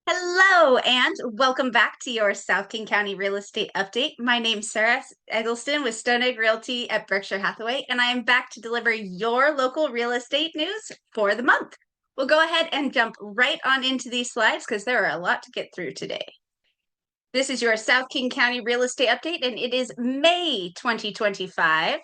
Hello, and welcome back to your South King County real estate update. My name's Sarah Eggleston with Stone Egg Realty at Berkshire Hathaway, and I am back to deliver your local real estate news for the month. We'll go ahead and jump right on into these slides because there are a lot to get through today. This is your South King County real estate update, and it is May 2025.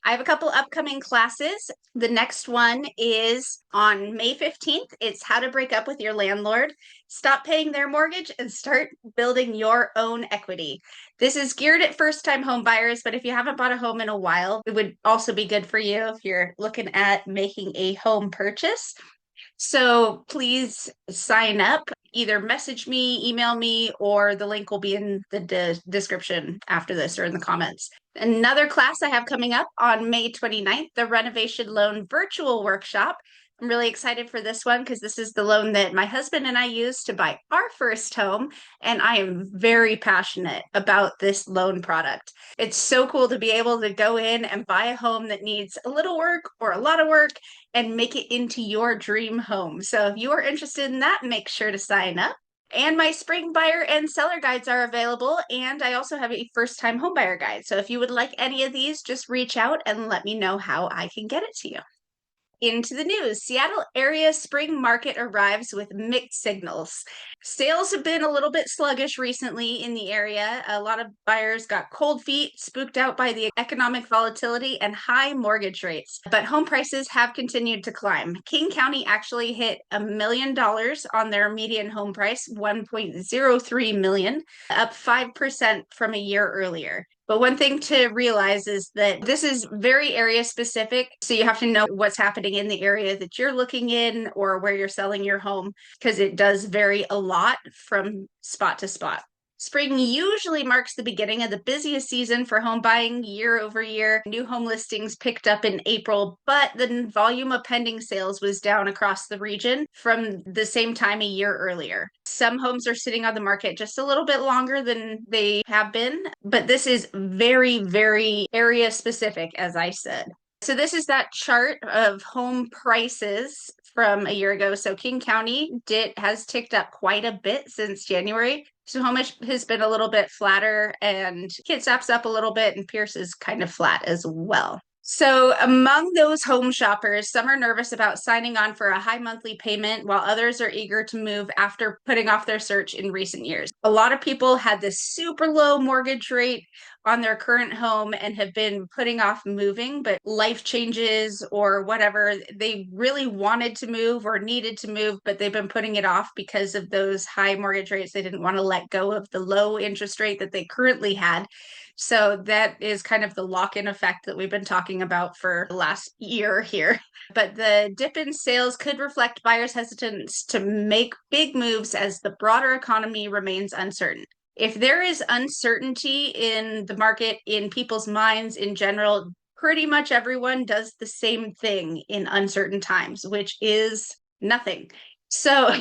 I have a couple upcoming classes. The next one is on May 15th. It's how to break up with your landlord, stop paying their mortgage, and start building your own equity. This is geared at first-time home buyers, but if you haven't bought a home in a while, it would also be good for you if you're looking at making a home purchase. So please sign up, either message me, email me, or the link will be in the description after this or in the comments. Another class I have coming up on May 29th, the Renovation Loan Virtual Workshop. I'm really excited for this one because this is the loan that my husband and I used to buy our first home, and I am very passionate about this loan product. It's so cool to be able to go in and buy a home that needs a little work or a lot of work and make it into your dream home. So if you are interested in that, make sure to sign up. And my spring buyer and seller guides are available. And I also have a first time home buyer guide. So if you would like any of these, just reach out and let me know how I can get it to you. Into the news, Seattle area spring market arrives with mixed signals. Sales have been a little bit sluggish recently in the area. A lot of buyers got cold feet, spooked out by the economic volatility and high mortgage rates. But home prices have continued to climb. King County actually hit $1 million on their median home price, 1.03 million, up 5% from a year earlier. But one thing to realize is that this is very area specific. So you have to know what's happening in the area that you're looking in or where you're selling your home, because it does vary a lot from spot to spot. Spring usually marks the beginning of the busiest season for home buying year over year. New home listings picked up in April, but the volume of pending sales was down across the region from the same time a year earlier. Some homes are sitting on the market just a little bit longer than they have been, but this is very, very area specific, as I said. So this is that chart of home prices from a year ago. So King County has ticked up quite a bit since January. Snohomish has been a little bit flatter, and Kitsap's up a little bit, and Pierce is kind of flat as well. So among those home shoppers, some are nervous about signing on for a high monthly payment, while others are eager to move after putting off their search in recent years. A lot of people had this super low mortgage rate on their current home and have been putting off moving, but life changes or whatever, they really wanted to move or needed to move, but they've been putting it off because of those high mortgage rates. They didn't want to let go of the low interest rate that they currently had. So that is kind of the lock-in effect that we've been talking about for the last year here. But the dip in sales could reflect buyers' hesitance to make big moves as the broader economy remains uncertain. If there is uncertainty in the market, in people's minds in general, pretty much everyone does the same thing in uncertain times, which is nothing. So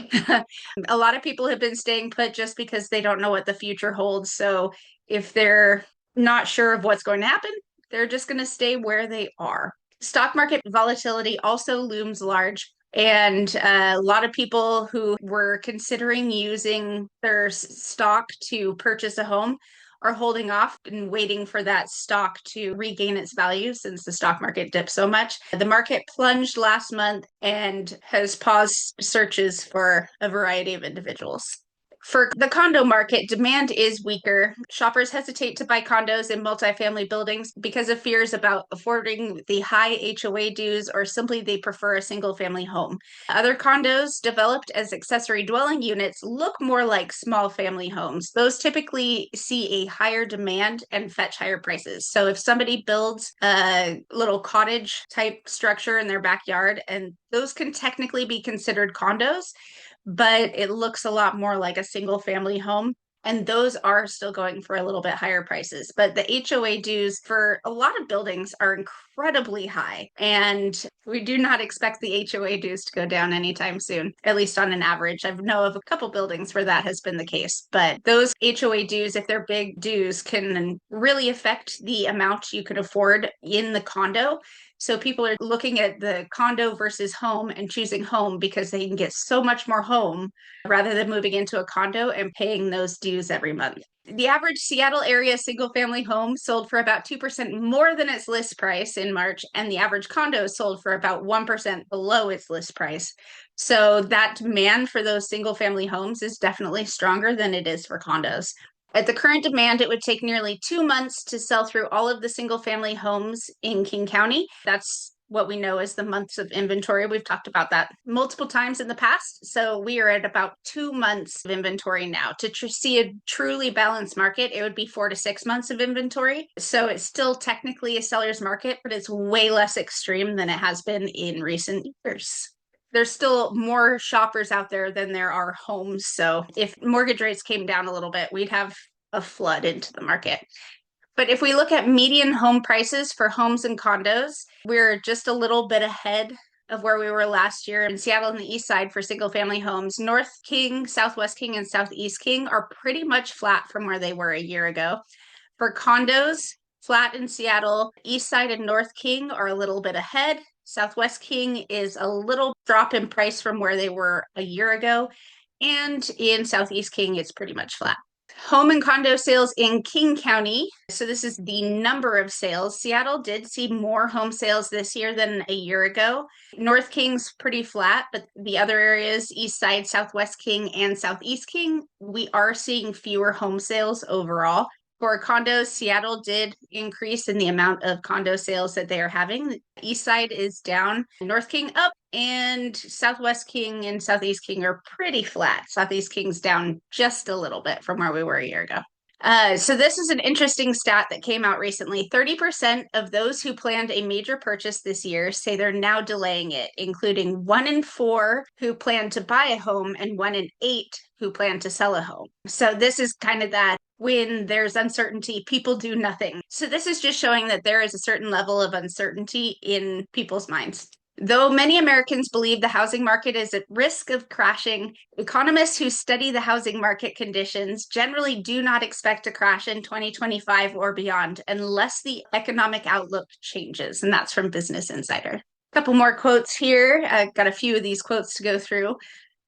a lot of people have been staying put just because they don't know what the future holds. So if they're not sure of what's going to happen, they're just going to stay where they are. Stock market volatility also looms large. And a lot of people who were considering using their stock to purchase a home are holding off and waiting for that stock to regain its value since the stock market dipped so much. The market plunged last month and has paused searches for a variety of individuals. For the condo market, demand is weaker. Shoppers hesitate to buy condos in multifamily buildings because of fears about affording the high HOA dues, or simply they prefer a single family home. Other condos developed as accessory dwelling units look more like small family homes. Those typically see a higher demand and fetch higher prices. So if somebody builds a little cottage type structure in their backyard, and those can technically be considered condos, but it looks a lot more like a single family home. And those are still going for a little bit higher prices. But the HOA dues for a lot of buildings are incredibly high. And we do not expect the HOA dues to go down anytime soon, at least on an average. I know of a couple buildings where that has been the case. But those HOA dues, if they're big dues, can really affect the amount you can afford in the condo. So people are looking at the condo versus home and choosing home because they can get so much more home rather than moving into a condo and paying those dues every month. The average Seattle area single family home sold for about 2% more than its list price in March, and the average condo sold for about 1% below its list price. So that demand for those single family homes is definitely stronger than it is for condos. At the current demand, it would take nearly 2 months to sell through all of the single family homes in King County. That's what we know as the months of inventory. We've talked about that multiple times in the past. So we are at about 2 months of inventory now. To see a truly balanced market, it would be 4 to 6 months of inventory. So it's still technically a seller's market, but it's way less extreme than it has been in recent years. There's still more shoppers out there than there are homes. So if mortgage rates came down a little bit, we'd have a flood into the market. But if we look at median home prices for homes and condos, we're just a little bit ahead of where we were last year in Seattle and the east side for single family homes. North King, Southwest King, and Southeast King are pretty much flat from where they were a year ago. For condos, flat in Seattle, east side and North King are a little bit ahead. Southwest King is a little drop in price from where they were a year ago. And in Southeast King, it's pretty much flat. Home and condo sales in King County. So this is the number of sales. Seattle did see more home sales this year than a year ago. North King's pretty flat, but the other areas, East Side, Southwest King, and Southeast King, we are seeing fewer home sales overall. For condos, Seattle did increase in the amount of condo sales that they are having. East Side is down, North King up, and Southwest King and Southeast King are pretty flat. Southeast King's down just a little bit from where we were a year ago. So this is an interesting stat that came out recently. 30% of those who planned a major purchase this year say they're now delaying it, including 1 in 4 who plan to buy a home and 1 in 8 who plan to sell a home. So this is kind of that when there's uncertainty, people do nothing. So this is just showing that there is a certain level of uncertainty in people's minds. Though many Americans believe the housing market is at risk of crashing, economists who study the housing market conditions generally do not expect to crash in 2025 or beyond unless the economic outlook changes. And that's from Business Insider. A couple more quotes here. I've got a few of these quotes to go through.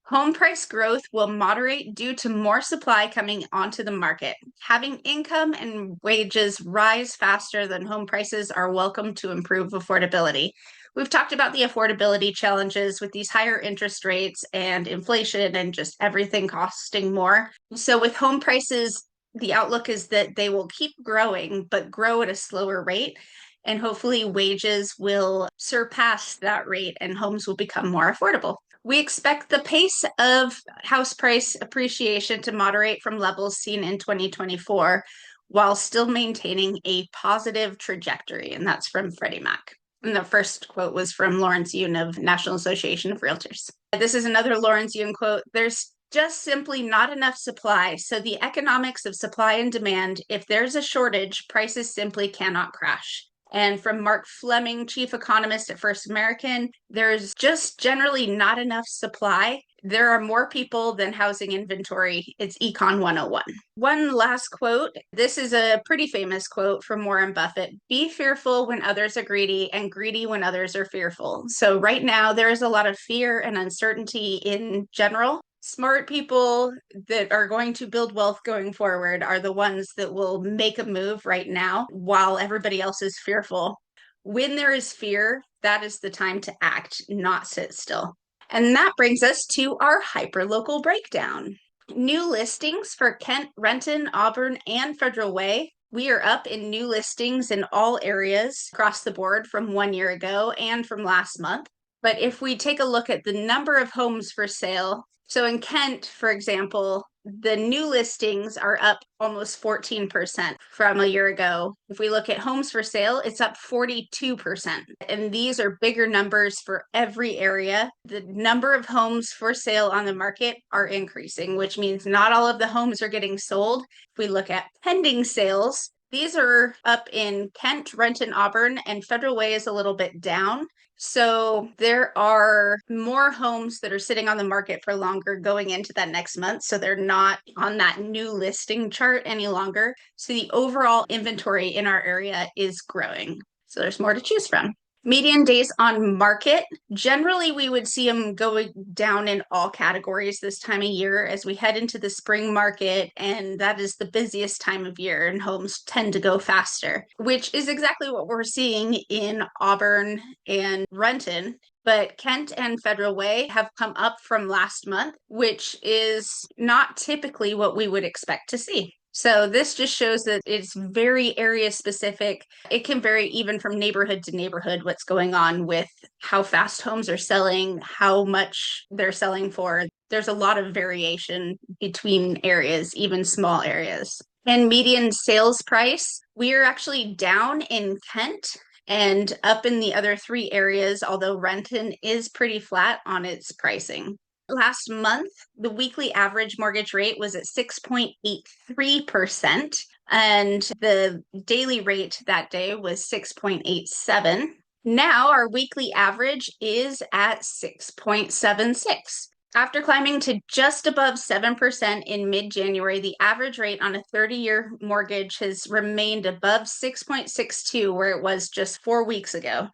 Home price growth will moderate due to more supply coming onto the market. Having income and wages rise faster than home prices are welcome to improve affordability. We've talked about the affordability challenges with these higher interest rates and inflation and just everything costing more. So with home prices, the outlook is that they will keep growing, but grow at a slower rate. And hopefully wages will surpass that rate and homes will become more affordable. We expect the pace of house price appreciation to moderate from levels seen in 2024 while still maintaining a positive trajectory. And that's from Freddie Mac. And the first quote was from Lawrence Yun of National Association of Realtors. This is another Lawrence Yun quote. There's just simply not enough supply. So the economics of supply and demand, if there's a shortage, prices simply cannot crash. And from Mark Fleming, chief economist at First American, there's just generally not enough supply. There are more people than housing inventory. It's Econ 101. One last quote. This is a pretty famous quote from Warren Buffett. Be fearful when others are greedy and greedy when others are fearful. So right now, there is a lot of fear and uncertainty in general. Smart people that are going to build wealth going forward are the ones that will make a move right now while everybody else is fearful. When there is fear, that is the time to act, not sit still. And that brings us to our hyperlocal breakdown. New listings for Kent, Renton, Auburn, and Federal Way. We are up in new listings in all areas across the board from 1 year ago and from last month. But if we take a look at the number of homes for sale, so in Kent, for example, the new listings are up almost 14% from a year ago. If we look at homes for sale, it's up 42%. And these are bigger numbers for every area. The number of homes for sale on the market are increasing, which means not all of the homes are getting sold. If we look at pending sales, these are up in Kent, Renton, Auburn, and Federal Way is a little bit down. So there are more homes that are sitting on the market for longer going into that next month. So they're not on that new listing chart any longer. So the overall inventory in our area is growing. So there's more to choose from. Median days on market, generally we would see them going down in all categories this time of year as we head into the spring market, and that is the busiest time of year, and homes tend to go faster, which is exactly what we're seeing in Auburn and Renton. But Kent and Federal Way have come up from last month, which is not typically what we would expect to see. So this just shows that it's very area specific. It can vary even from neighborhood to neighborhood what's going on with how fast homes are selling, how much they're selling for. There's a lot of variation between areas, even small areas. And median sales price, we are actually down in Kent and up in the other three areas, although Renton is pretty flat on its pricing. Last month, the weekly average mortgage rate was at 6.83%, and the daily rate that day was 6.87. Now our weekly average is at 6.76. After climbing to just above 7% in mid-January, the average rate on a 30-year mortgage has remained above 6.62, where it was just 4 weeks ago.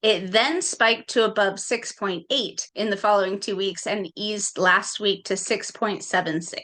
It then spiked to above 6.8 in the following 2 weeks and eased last week to 6.76.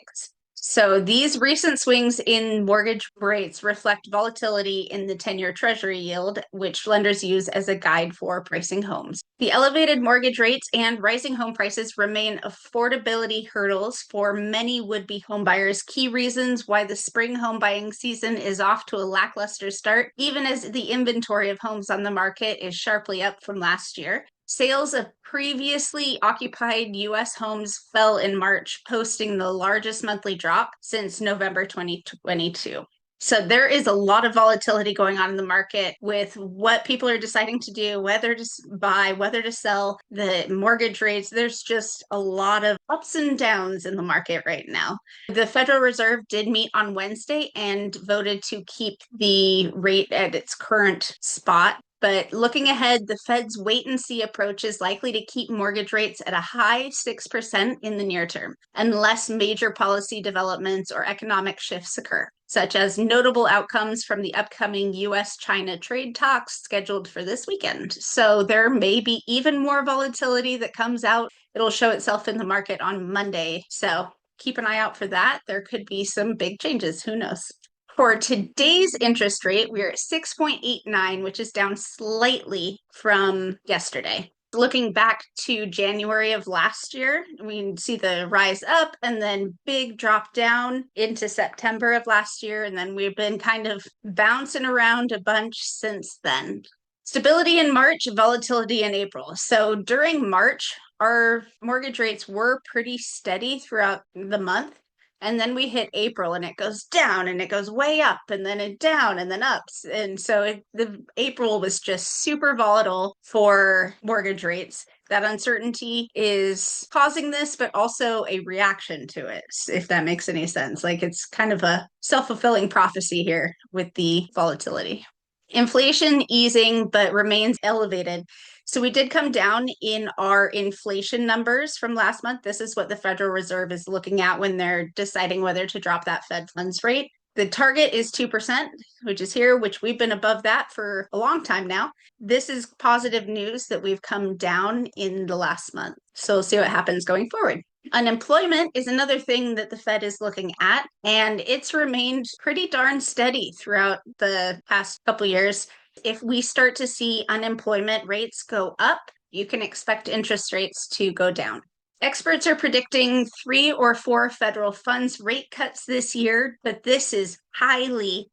So these recent swings in mortgage rates reflect volatility in the 10-year Treasury yield, which lenders use as a guide for pricing homes. The elevated mortgage rates and rising home prices remain affordability hurdles for many would-be homebuyers, key reasons why the spring home buying season is off to a lackluster start, even as the inventory of homes on the market is sharply up from last year. Sales of previously occupied U.S. homes fell in March, posting the largest monthly drop since November 2022. So there is a lot of volatility going on in the market with what people are deciding to do, whether to buy, whether to sell, the mortgage rates. There's just a lot of ups and downs in the market right now. The Federal Reserve did meet on Wednesday and voted to keep the rate at its current spot. But looking ahead, the Fed's wait and see approach is likely to keep mortgage rates at a high 6% in the near term, unless major policy developments or economic shifts occur, such as notable outcomes from the upcoming US-China trade talks scheduled for this weekend. So there may be even more volatility that comes out. It'll show itself in the market on Monday. So keep an eye out for that. There could be some big changes. Who knows? For today's interest rate, we're at 6.89, which is down slightly from yesterday. Looking back to January of last year, we can see the rise up and then big drop down into September of last year. And then we've been kind of bouncing around a bunch since then. Stability in March, volatility in April. So during March, our mortgage rates were pretty steady throughout the month. And then we hit April and it goes down and it goes way up and then it down and then up. And so the April was just super volatile for mortgage rates. That uncertainty is causing this, but also a reaction to it, if that makes any sense. Like it's kind of a self-fulfilling prophecy here with the volatility. Inflation easing, but remains elevated. So we did come down in our inflation numbers from last month. This is what the Federal Reserve is looking at when they're deciding whether to drop that Fed funds rate. The target is 2%, which is here, which we've been above that for a long time now. This is positive news that we've come down in the last month. So we'll see what happens going forward. Unemployment is another thing that the Fed is looking at, and it's remained pretty darn steady throughout the past couple years. If we start to see unemployment rates go up, you can expect interest rates to go down. Experts are predicting 3 or 4 federal funds rate cuts this year, but this is highly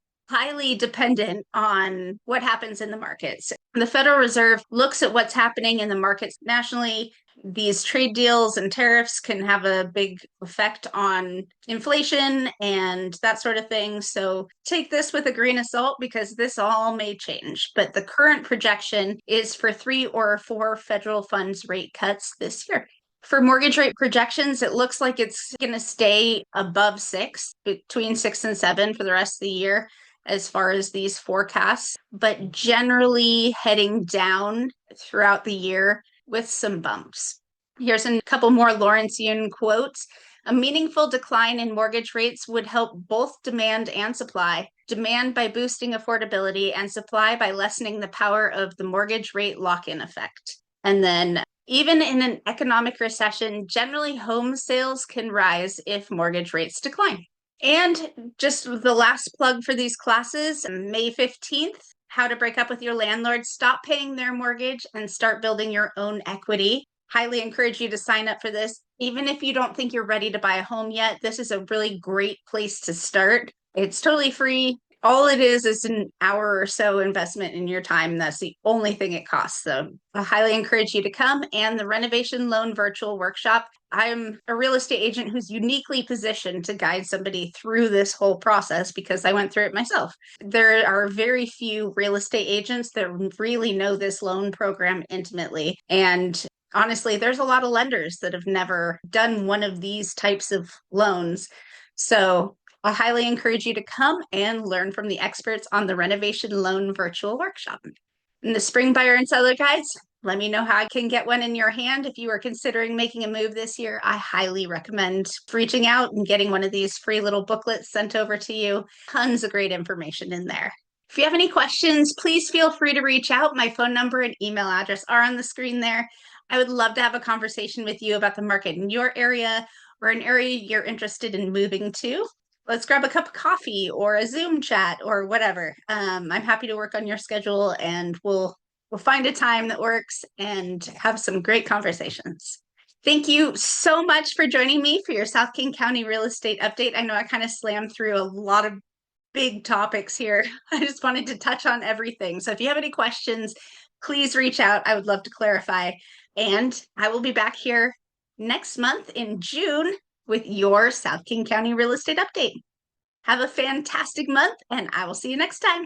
dependent on what happens in the markets. The Federal Reserve looks at what's happening in the markets nationally. These trade deals and tariffs can have a big effect on inflation and that sort of thing. So take this with a grain of salt because this all may change. But the current projection is for 3 or 4 federal funds rate cuts this year. For mortgage rate projections, it looks like it's going to stay above 6, between 6 and 7 for the rest of the year as far as these forecasts, but generally heading down throughout the year with some bumps. Here's a couple more Lawrenceian quotes. A meaningful decline in mortgage rates would help both demand and supply. Demand by boosting affordability and supply by lessening the power of the mortgage rate lock-in effect. And then even in an economic recession, generally home sales can rise if mortgage rates decline. And just the last plug for these classes, May 15th, How to Break Up with Your Landlord, Stop Paying Their Mortgage and Start Building Your Own Equity. Highly encourage you to sign up for this. Even if you don't think you're ready to buy a home yet, this is a really great place to start. It's totally free. All it is an hour or so investment in your time. That's the only thing it costs. So I highly encourage you to come. And the renovation loan virtual workshop, I'm a real estate agent who's uniquely positioned to guide somebody through this whole process because I went through it myself. There are very few real estate agents that really know this loan program intimately. And honestly, there's a lot of lenders that have never done one of these types of loans. So I highly encourage you to come and learn from the experts on the renovation loan virtual workshop. And the spring buyer and seller guides, let me know how I can get one in your hand. If you are considering making a move this year, I highly recommend reaching out and getting one of these free little booklets sent over to you. Tons of great information in there. If you have any questions, please feel free to reach out. My phone number and email address are on the screen there. I would love to have a conversation with you about the market in your area or an area you're interested in moving to. Let's grab a cup of coffee or a Zoom chat or whatever. I'm happy to work on your schedule and we'll find a time that works and have some great conversations. Thank you so much for joining me for your South King County real estate update. I know I kind of slammed through a lot of big topics here. I just wanted to touch on everything. So if you have any questions, please reach out. I would love to clarify. And I will be back here next month in June with your South King County real estate update. Have a fantastic month, and I will see you next time.